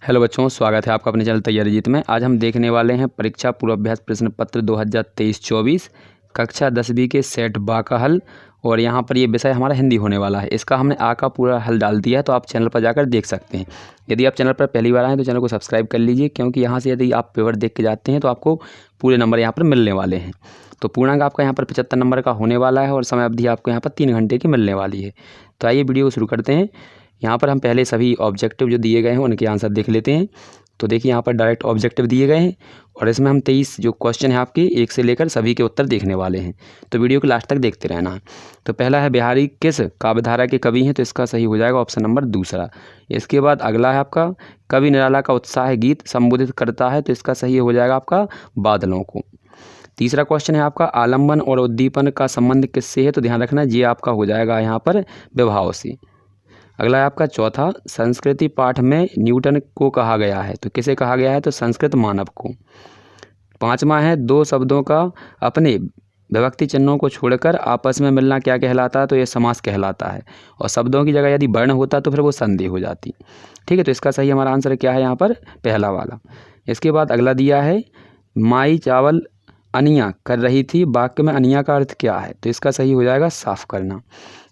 Hello बच्चों, स्वागत है आपका अपने चैनल तैयारी जीत में। आज हम देखने वाले हैं परीक्षा पूर्वाभ्यास प्रश्न पत्र 2023-24 कक्षा 10वीं के सेट बा का हल। और यहाँ पर ये विषय हमारा हिंदी होने वाला है। इसका हमने आ का पूरा हल डाल दिया है, तो आप चैनल पर जाकर देख सकते हैं। यदि आप चैनल पर पहली बार आए तो चैनल को सब्सक्राइब कर लीजिए, क्योंकि यहाँ से यदि आप पेपर देख के जाते हैं तो आपको पूरे नंबर यहाँ पर मिलने वाले हैं। तो पूर्णांक आपका यहाँ पर 75 नंबर का होने वाला है और समय अवधि आपको यहाँ पर 3 घंटे की मिलने वाली है। तो आइए वीडियो को शुरू करते हैं। यहाँ पर हम पहले सभी ऑब्जेक्टिव जो दिए गए हैं उनके आंसर देख लेते हैं। तो देखिए यहाँ पर डायरेक्ट ऑब्जेक्टिव दिए गए हैं और इसमें हम 23 जो क्वेश्चन है आपके 1 से लेकर सभी के उत्तर देखने वाले हैं। तो वीडियो के लास्ट तक देखते रहना है। तो पहला है बिहारी किस काव्यधारा के कवि हैं, तो इसका सही हो जाएगा ऑप्शन नंबर दूसरा। इसके बाद अगला है आपका कवि निराला का उत्साह गीत संबोधित करता है, तो इसका सही हो जाएगा आपका बादलों को। तीसरा क्वेश्चन है आपका आलम्बन और उद्दीपन का संबंध किससे है, तो ध्यान रखना ये आपका हो जाएगा यहाँ पर विभाव से। अगला है आपका चौथा संस्कृति पाठ में न्यूटन को कहा गया है, तो किसे कहा गया है, तो संस्कृत मानव को। पांचवा है दो शब्दों का अपने विभक्ति चिन्हों को छोड़कर आपस में मिलना क्या कहलाता है, तो ये समास कहलाता है। और शब्दों की जगह यदि वर्ण होता तो फिर वो संधि हो जाती। ठीक है, तो इसका सही हमारा आंसर क्या है यहाँ पर पहला वाला। इसके बाद अगला दिया है माई चावल अनिया कर रही थी, वाक्य में अनिया का अर्थ क्या है, तो इसका सही हो जाएगा साफ करना।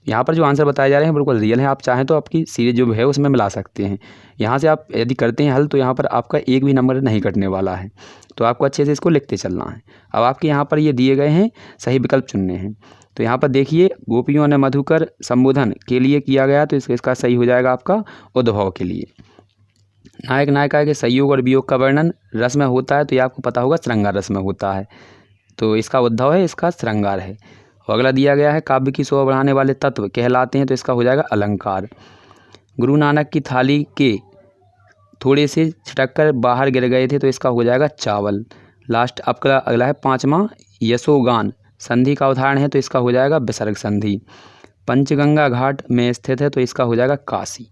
यहाँ पर जो आंसर बताए जा रहे हैं बिल्कुल रियल है। आप चाहें तो आपकी सीरीज जो है उसमें मिला सकते हैं। यहाँ से आप यदि करते हैं हल तो यहाँ पर आपका एक भी नंबर नहीं कटने वाला है। तो आपको अच्छे से इसको लिखते चलना है। अब आपके यहाँ पर ये दिए गए हैं, सही विकल्प चुनने हैं। तो यहाँ पर देखिए गोपियों ने मधुकर संबोधन के लिए किया गया, तो इसका सही हो जाएगा आपका उद्भव के लिए। नायक नायिका के संयोग और वियोग का वर्णन रस में होता है, तो ये आपको पता होगा श्रृंगार रस में होता है, तो इसका उद्भव है, इसका श्रृंगार है। और अगला दिया गया है काव्य की शोभा बढ़ाने वाले तत्व कहलाते हैं, तो इसका हो जाएगा अलंकार। गुरु नानक की थाली के थोड़े से छिटक कर बाहर गिर गए थे, तो इसका हो जाएगा चावल। लास्ट आपका अगला है पांचवा यशोगान संधि का उदाहरण है, तो इसका हो जाएगा विसर्ग संधि। पंचगंगा घाट में स्थित है, तो इसका हो जाएगा काशी।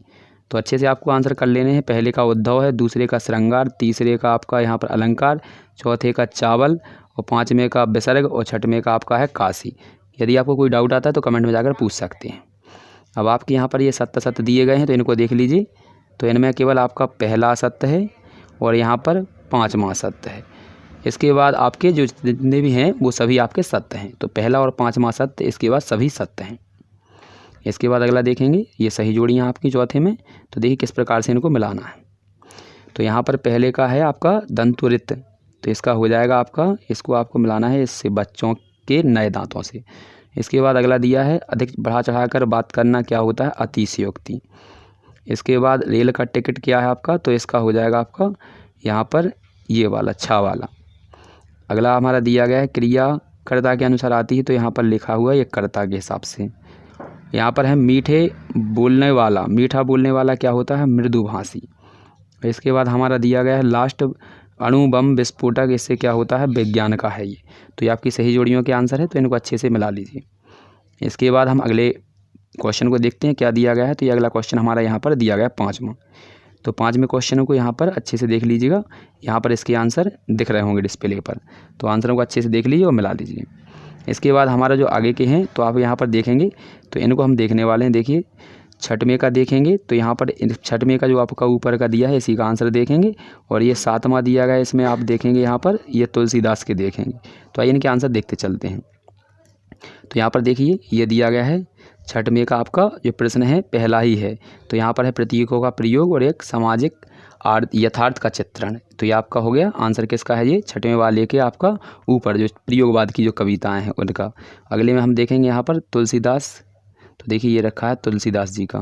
तो अच्छे से आपको आंसर कर लेने हैं। पहले का उद्धव है, दूसरे का श्रृंगार, तीसरे का आपका यहाँ पर अलंकार, चौथे का चावल और पाँचवें का विसर्ग और छठवें का आपका है काशी। यदि आपको कोई डाउट आता है तो कमेंट में जाकर पूछ सकते हैं। अब आपके यहाँ पर ये सत्य दिए गए हैं, तो इनको देख लीजिए। तो इनमें केवल आपका पहला सत्य है और यहाँ पर पाँचवा सत्य है। इसके बाद आपके जो जितने भी हैं वो सभी आपके सत्य हैं। तो पहला और पाँचवा सत्य, इसके बाद सभी सत्य हैं। इसके बाद अगला देखेंगे, ये सही जोड़ियाँ आपकी चौथे में। तो देखिए किस प्रकार से इनको मिलाना है। तो यहाँ पर पहले का है आपका दंतुरित, तो इसका हो जाएगा आपका, इसको आपको मिलाना है इससे बच्चों के नए दांतों से। इसके बाद अगला दिया है अधिक बढ़ा चढ़ाकर बात करना क्या होता है, अतिशयोक्ति। इसके बाद रेल का टिकट क्या है आपका, तो इसका हो जाएगा आपका यहाँ पर ये वाला छा वाला। अगला हमारा दिया गया है क्रिया कर्ता के अनुसार आती है, तो यहाँ पर लिखा हुआ है ये कर्ता के हिसाब से। यहाँ पर है मीठे बोलने वाला, मीठा बोलने वाला क्या होता है, मृदुभाषी। इसके बाद हमारा दिया गया है लास्ट अणु बम विस्फोटक, इससे क्या होता है, विज्ञान का है ये। तो ये आपकी सही जोड़ियों के आंसर है, तो इनको अच्छे से मिला लीजिए। इसके बाद हम अगले क्वेश्चन को देखते हैं क्या दिया गया है। तो ये अगला क्वेश्चन हमारा यहाँ पर दिया गया पाँचवा। तो पाँचवें क्वेश्चन को यहाँ पर अच्छे से देख लीजिएगा। यहाँ पर इसके आंसर दिख रहे होंगे डिस्प्ले पर, तो आंसरों को अच्छे से देख लीजिए और मिला लीजिए। इसके बाद हमारा जो आगे के हैं तो आप यहाँ पर देखेंगे, तो इनको हम देखने वाले हैं। देखिए छठवें का देखेंगे, तो यहाँ पर छठवें का जो आपका ऊपर का दिया है इसी का आंसर देखेंगे। और ये सातवां दिया गया है, इसमें आप देखेंगे यहाँ पर ये तुलसीदास के देखेंगे। तो आइए इनके आंसर देखते चलते हैं। तो यहाँ पर देखिए ये दिया गया है छठवें का आपका जो प्रश्न है पहला ही है। तो यहाँ पर है प्रतीकों का प्रयोग और एक सामाजिक यथार्थ का चित्रण। तो ये आपका हो गया आंसर। किसका है ये, छठवें वाले के आपका ऊपर जो प्रयोगवाद की जो कविताएं हैं उनका। अगले में हम देखेंगे यहाँ पर तुलसीदास, तो देखिए ये रखा है तुलसीदास जी का,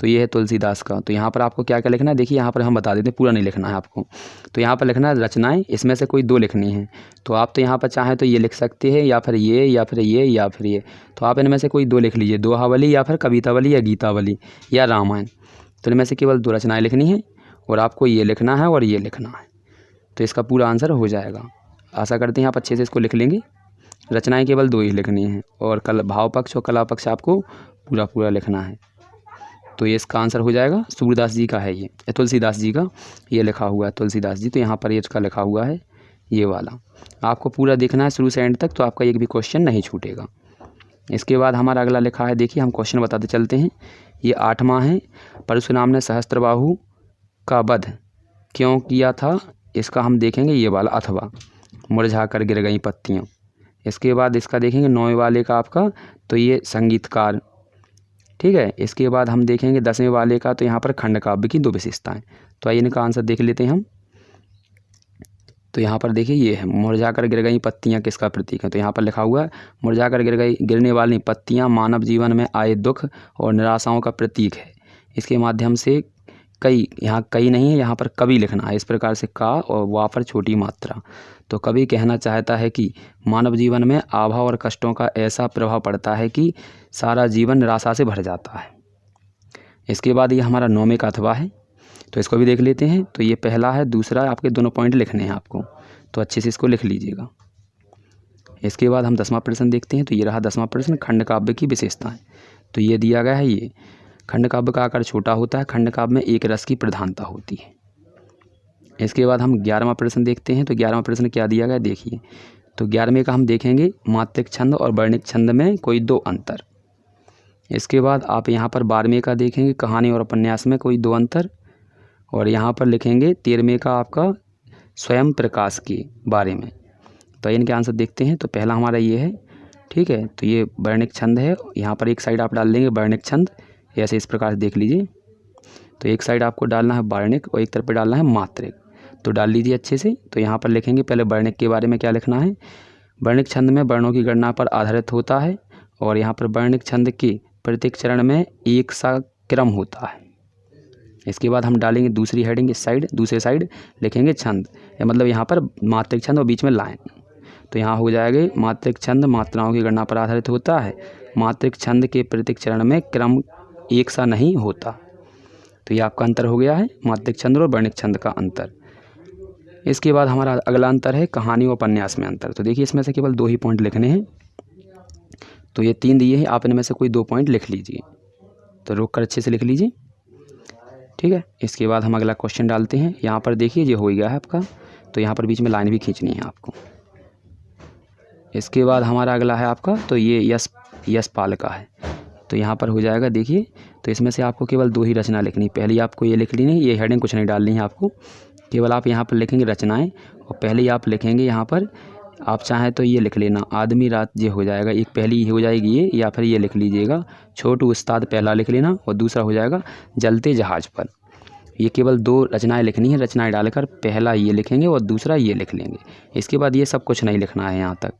तो ये है तुलसीदास का। तो यहाँ पर आपको क्या क्या लिखना है, देखिए यहाँ पर हम बता देते हैं, पूरा नहीं लिखना है आपको। तो यहाँ पर लिखना है रचनाएं, इसमें से कोई 2 लिखनी है। तो आप तो यहाँ पर चाहें तो ये लिख सकते हैं, या फिर ये, या फिर ये, या फिर ये। तो आप इनमें से कोई 2 लिख लीजिए, दोहावली या फिर कवितावली या गीतावली या रामायण। तो इनमें से केवल 2 रचनाएँ लिखनी है और आपको ये लिखना है और ये लिखना है। तो इसका पूरा आंसर हो जाएगा। आशा करते हैं आप अच्छे से इसको लिख लेंगे। रचनाएँ केवल 2 ही लिखनी हैं और भाव पक्ष और कला पक्ष आपको पूरा लिखना है। तो ये इसका आंसर हो जाएगा। सूरदास जी का है ये, तुलसीदास जी का ये लिखा हुआ है तुलसीदास जी। तो यहाँ पर ये इसका लिखा हुआ है ये वाला। आपको पूरा देखना है शुरू से एंड तक, तो आपका एक भी क्वेश्चन नहीं छूटेगा। इसके बाद हमारा अगला लिखा है, देखिए हम क्वेश्चन बताते चलते हैं। ये 8वां है, परशुराम ने सहस्त्रबाहु का वध क्यों किया था, इसका हम देखेंगे ये वाला, अथवा मुरझा कर गिर गई पत्तियाँ। इसके बाद इसका देखेंगे 9वें वाले का आपका, तो ये संगीतकार, ठीक है। इसके बाद हम देखेंगे 10वें वाले का, तो यहाँ पर खंड काव्य की 2 विशेषताएं। तो आइए इनका आंसर देख लेते हैं हम। तो यहाँ पर देखिए ये है, मुरझा कर गिर गई पत्तियाँ किसका प्रतीक है, तो यहाँ पर लिखा हुआ है मुरझा कर गिरने वाली पत्तियाँ मानव जीवन में आए दुख और निराशाओं का प्रतीक है। इसके माध्यम से कई, यहाँ कई नहीं है, यहाँ पर कवि लिखना है। इस प्रकार से का और वा पर छोटी मात्रा। तो कवि कहना चाहता है कि मानव जीवन में आभा और कष्टों का ऐसा प्रभाव पड़ता है कि सारा जीवन निराशा से भर जाता है। इसके बाद ये हमारा 9वें का अथवा है, तो इसको भी देख लेते हैं। तो ये पहला है, दूसरा आपके दोनों पॉइंट लिखने हैं आपको, तो अच्छे से इसको लिख लीजिएगा। इसके बाद हम 10वां प्रश्न देखते हैं। तो ये रहा 10वां प्रश्न, खंड काव्य की विशेषताएं। तो ये दिया गया है, ये खंड काव्य का आकार छोटा होता है, खंड काव्य में एक रस की प्रधानता होती है। इसके बाद हम 11वां प्रश्न देखते हैं। तो 11वां प्रश्न क्या दिया गया देखिए। तो 11वें का हम देखेंगे मात्रिक छंद और वर्णिक छंद में कोई 2 अंतर। इसके बाद आप यहाँ पर 12वें का देखेंगे कहानी और उपन्यास में कोई 2 अंतर। और यहाँ पर लिखेंगे 13वें का आपका स्वयं प्रकाश के बारे में। तो इनके आंसर देखते हैं। तो पहला हमारा ये है, ठीक है। तो ये वर्णिक छंद है, यहाँ पर एक साइड आप डाल देंगे वर्णिक छंद, ऐसे इस प्रकार से देख लीजिए। तो एक साइड आपको डालना है वर्णिक और एक तरफ पे डालना है मात्रिक। तो डाल लीजिए अच्छे से। तो यहाँ पर लिखेंगे पहले वर्णिक के बारे में क्या लिखना है। वर्णिक छंद में वर्णों की गणना पर आधारित होता है और यहाँ पर वर्णिक छंद के प्रत्येक चरण में एक सा क्रम होता है। इसके बाद हम डालेंगे दूसरी हेडिंग, इस साइड दूसरे साइड लिखेंगे छंद, मतलब यहाँ पर मात्रिक छंद और बीच में लाइन। तो यहाँ हो जाएगा मात्रिक छंद मात्राओं की गणना पर आधारित होता है, मात्रिक छंद के प्रत्येक चरण में क्रम एक सा नहीं होता। तो ये आपका अंतर हो गया है, मात्रिक छंद और वर्णिक छंद का अंतर। इसके बाद हमारा अगला अंतर है कहानी और उपन्यास में अंतर। तो देखिए इसमें से केवल 2 ही पॉइंट लिखने हैं। तो ये 3 दिए हैं, आप इनमें से कोई 2 पॉइंट लिख लीजिए। तो रोक कर अच्छे से लिख लीजिए, ठीक है। इसके बाद हम अगला क्वेश्चन डालते हैं। यहाँ पर देखिए ये हो गया है आपका, तो यहाँ पर बीच में लाइन भी खींचनी है आपको। इसके बाद हमारा अगला है आपका, तो ये यशपाल का है। तो यहाँ पर हो जाएगा देखिए। तो इसमें से आपको केवल 2 ही रचना लिखनी, पहली आपको ये लिख लेनी है, ये हेडिंग कुछ नहीं डालनी है आपको, केवल आप यहाँ पर लिखेंगे रचनाएं। और पहले आप लिखेंगे यहाँ पर, आप चाहें तो ये लिख लेना आदमी रात, ये हो जाएगा, एक पहली हो जाएगी ये, या फिर ये लिख लीजिएगा छोटू उस्ताद, पहला लिख लेना और दूसरा हो जाएगा जलते जहाज पर। ये केवल 2 रचनाएं लिखनी है, रचनाएं डालकर पहला ये लिखेंगे और दूसरा ये लिख लेंगे। इसके बाद ये सब कुछ नहीं लिखना है यहाँ तक।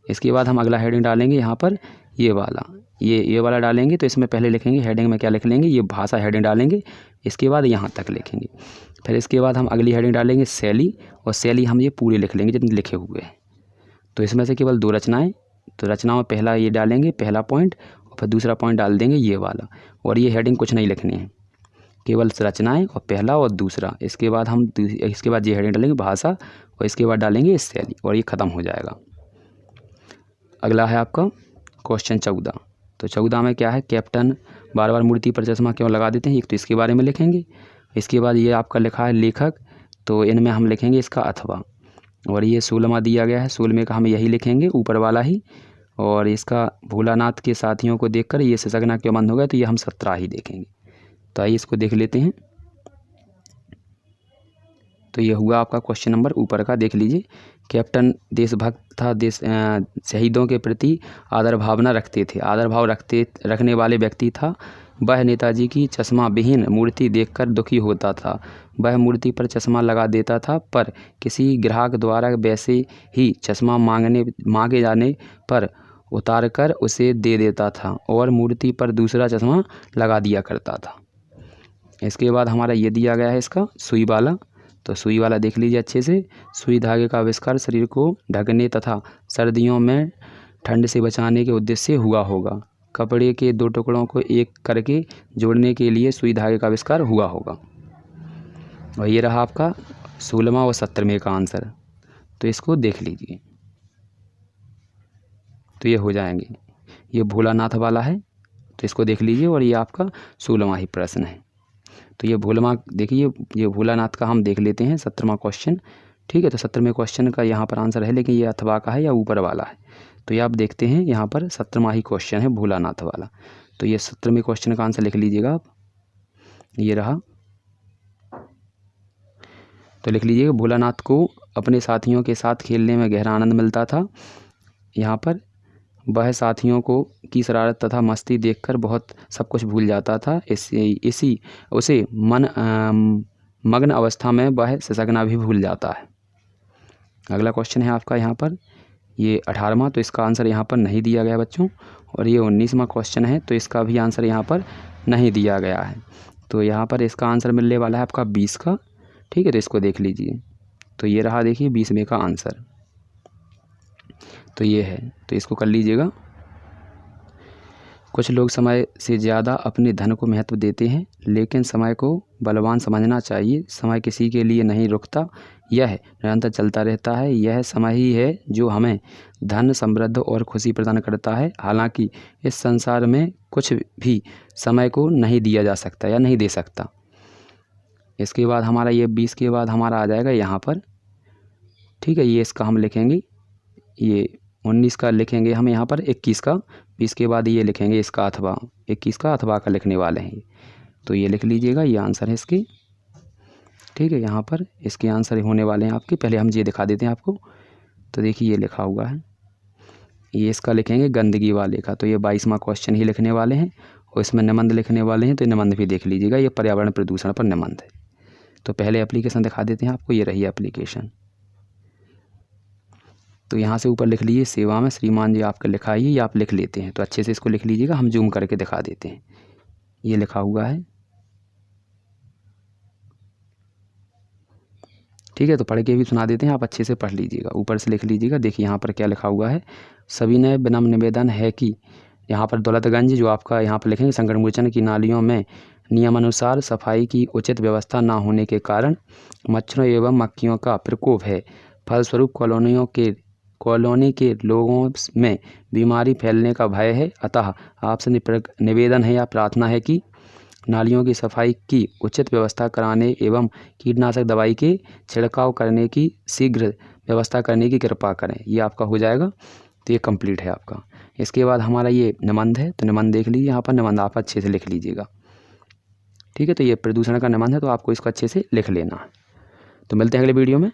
इसके बाद हम अगला हेडिंग डालेंगे यहाँ पर, ये वाला, ये वाला डालेंगे। तो इसमें पहले लिखेंगे हेडिंग में क्या लिख लेंगे, ये भाषा हेडिंग डालेंगे, इसके बाद यहाँ तक लिखेंगे। फिर इसके बाद हम अगली हेडिंग डालेंगे शैली, और शैली हम ये पूरे लिख लेंगे जितने लिखे हुए हैं। तो इसमें से केवल 2 रचनाएं, तो रचनाओं में पहला ये डालेंगे, पहला पॉइंट, और फिर दूसरा पॉइंट डाल देंगे ये वाला। और ये हेडिंग कुछ नहीं लिखनी है, केवल रचनाएं और पहला और दूसरा। इसके बाद ये हेडिंग डालेंगे भाषा, और इसके बाद डालेंगे शैली, और ये ख़त्म हो जाएगा। अगला है आपका क्वेश्चन 14। तो 14 में क्या है, कैप्टन बार बार मूर्ति पर चश्मा क्यों लगा देते हैं, एक तो इसके बारे में लिखेंगे। इसके बाद ये आपका लिखा है लेखक, तो इनमें हम लिखेंगे इसका अथवा। और ये 16वां दिया गया है, 16वें का हम यही लिखेंगे ऊपर वाला ही। और इसका भोलानाथ के साथियों को देखकर ये सिसकना क्यों बंद हो गया, तो ये हम 17 ही देखेंगे। तो आइए इसको देख लेते हैं। तो ये हुआ आपका क्वेश्चन नंबर, ऊपर का देख लीजिए। कैप्टन देशभक्त था, शहीदों के प्रति आदर भावना रखते थे, आदर भाव रखने वाले व्यक्ति था। वह नेताजी की चश्मा विहीन मूर्ति देखकर दुखी होता था। वह मूर्ति पर चश्मा लगा देता था, पर किसी ग्राहक द्वारा वैसे ही चश्मा मांगे जाने पर उतारकर उसे दे देता था और मूर्ति पर दूसरा चश्मा लगा दिया करता था। इसके बाद हमारा ये दिया गया है इसका सुई वाला। तो सुई वाला देख लीजिए अच्छे से। सुई धागे का आविष्कार शरीर को ढकने तथा सर्दियों में ठंड से बचाने के उद्देश्य से हुआ होगा। कपड़े के 2 टुकड़ों को एक करके जोड़ने के लिए सुई धागे का आविष्कार हुआ होगा। और ये रहा आपका 16वां और 17वें का आंसर। तो इसको देख लीजिए, तो ये हो जाएंगे। ये भोलानाथ वाला है, तो इसको देख लीजिए। और ये आपका 16वां ही प्रश्न है। तो ये देखिए, ये भोलानाथ का हम देख लेते हैं 17वां क्वेश्चन, ठीक है। तो 17वें क्वेश्चन का यहाँ पर आंसर है, लेकिन ये अथवा का है या ऊपर वाला है। तो ये आप देखते हैं यहाँ पर 17वां ही क्वेश्चन है भोलानाथ वाला। तो ये 17वें क्वेश्चन का आंसर लिख लीजिएगा आप, ये रहा। तो लिख लीजिएगा, भोलानाथ को अपने साथियों के साथ खेलने में गहरा आनंद मिलता था। यहाँ पर वह साथियों को की शरारत तथा मस्ती देखकर बहुत सब कुछ भूल जाता था। इसी उसे मग्न अवस्था में वह सिसकना भी भूल जाता है। अगला क्वेश्चन है आपका यहाँ पर ये 18वां, तो इसका आंसर यहाँ पर नहीं दिया गया बच्चों। और ये 19वां क्वेश्चन है, तो इसका भी आंसर यहाँ पर नहीं दिया गया है। तो यहाँ पर इसका आंसर मिलने वाला है आपका 20 का। ठीक है, तो इसको देख लीजिए। तो ये रहा, देखिए 20वें का आंसर तो ये है, तो इसको कर लीजिएगा। कुछ लोग समय से ज़्यादा अपने धन को महत्व देते हैं, लेकिन समय को बलवान समझना चाहिए। समय किसी के लिए नहीं रुकता, यह निरंतर चलता रहता है। यह समय ही है जो हमें धन, समृद्धि और खुशी प्रदान करता है। हालांकि इस संसार में कुछ भी समय को नहीं दिया जा सकता या नहीं दे सकता। इसके बाद हमारा ये 20 के बाद हमारा आ जाएगा यहाँ पर। ठीक है, ये इसका हम लिखेंगे, ये 19 का लिखेंगे हम यहाँ पर, 21 का, 20 के बाद ये लिखेंगे इसका अथवा, 21 का अथवा का लिखने वाले हैं। तो ये लिख लीजिएगा, ये आंसर है इसके। ठीक है, यहाँ पर इसके आंसर होने वाले हैं आपके। पहले हम ये दिखा देते हैं आपको। तो देखिए ये लिखा हुआ है, ये इसका लिखेंगे गंदगी वाले का। तो ये 22वां क्वेश्चन ही लिखने वाले हैं और इसमें निबंध लिखने वाले हैं। तो निबंध भी देख लीजिएगा, ये पर्यावरण प्रदूषण पर निबंध है। तो पहले एप्लीकेशन दिखा देते हैं आपको, ये रही एप्लीकेशन। तो यहाँ से ऊपर लिख लीजिए, सेवा में श्रीमान जी आपका लिखा है, ये आप लिख लेते हैं। तो अच्छे से इसको लिख लीजिएगा, हम जूम करके दिखा देते हैं। ये लिखा हुआ है। ठीक है, तो पढ़ के भी सुना देते हैं, आप अच्छे से पढ़ लीजिएगा, ऊपर से लिख लीजिएगा। देखिए यहाँ पर क्या लिखा हुआ है, सभी ने विनम्र निवेदन है कि यहाँ पर दौलतगंज जो आपका यहाँ पर लिखेंगे संगमोचन की नालियों में नियमानुसार सफाई की उचित व्यवस्था न होने के कारण मच्छरों एवं मक्खियों का प्रकोप है। फलस्वरूप कॉलोनी के लोगों में बीमारी फैलने का भय है। अतः आपसे निवेदन है या प्रार्थना है कि नालियों की सफाई की उचित व्यवस्था कराने एवं कीटनाशक दवाई के छिड़काव करने की शीघ्र व्यवस्था करने की कृपा करें। ये आपका हो जाएगा। तो ये कंप्लीट है आपका। इसके बाद हमारा ये निबंध है, तो निबंध देख लीजिए, यहाँ पर निबंध आप अच्छे से लिख लीजिएगा। ठीक है, तो ये प्रदूषण का निबंध है, तो आपको इसको अच्छे से लिख लेना है। तो मिलते हैं अगले वीडियो में।